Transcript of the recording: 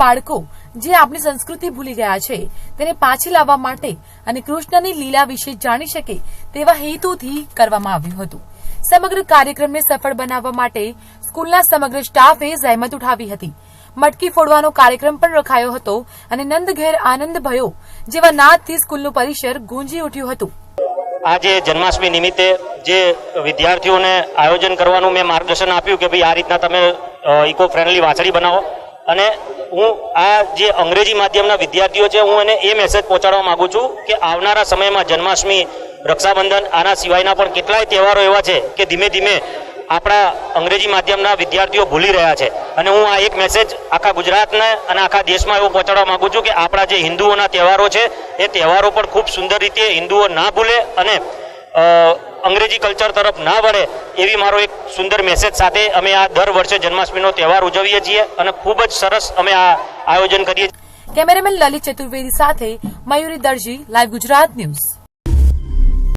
બાળકો જે આપણી સંસ્કૃતિ ભૂલી ગયા છે તેને પાછી લાવવા માટે અને કૃષ્ણની લીલા વિશે જાણી શકે તેવા હેતુથી કરવામાં આવ્યું હતું। સમગ્ર કાર્યક્રમને સફળ બનાવવા માટે સ્કૂલના સમગ્ર સ્ટાફે જહેમત ઉઠાવી હતી। મટકી ફોડવાનો કાર્યક્રમ પણ રખાયો હતો અને નંદ ઘેર આનંદ ભયો જેવા નાદથી સ્કૂલનું પરિસર ગુંજી ઉઠ્યું હતું। આજે જન્માષ્ટમી નિમિત્તે જે વિદ્યાર્થીઓને આયોજન કરવાનું મેં માર્ગદર્શન આપ્યું કે ભાઈ આ રીતના તમે ઇકો ફ્રેન્ડલી વાછડી બનાવો અને હું આ જે અંગ્રેજી માધ્યમના વિદ્યાર્થીઓ છે હું એને એ મેસેજ પહોંચાડવા માંગુ છું કે આવનારા સમયમાં જન્માષ્ટમી, રક્ષાબંધન આના સિવાયના પણ કેટલાય તહેવારો એવા છે કે ધીમે ધીમે આપણા અંગ્રેજી માધ્યમના વિદ્યાર્થીઓ ભૂલી રહ્યા છે અને હું આ એક મેસેજ આખા ગુજરાતને અને આખા દેશમાં એવું પહોંચાડવા માંગુ છું કે આપણા જે હિન્દુઓના તહેવારો છે એ તહેવારો પણ ખૂબ સુંદર રીતે હિન્દુઓ ના ભૂલે અને અંગ્રેજી કલ્ચર તરફ ના વળે એવી મારો એક સુંદર મેસેજ સાથે અમે આ દર વર્ષે જન્માષ્ટમીનો તહેવાર ઉજવીએ છીએ અને ખૂબ જ સરસ અમે આ આયોજન કરીએ છીએ। કેમેરામેન લલિત ચતુર્વેદી સાથે મયુરી દરજી, લાઈવ ગુજરાત ન્યૂઝ।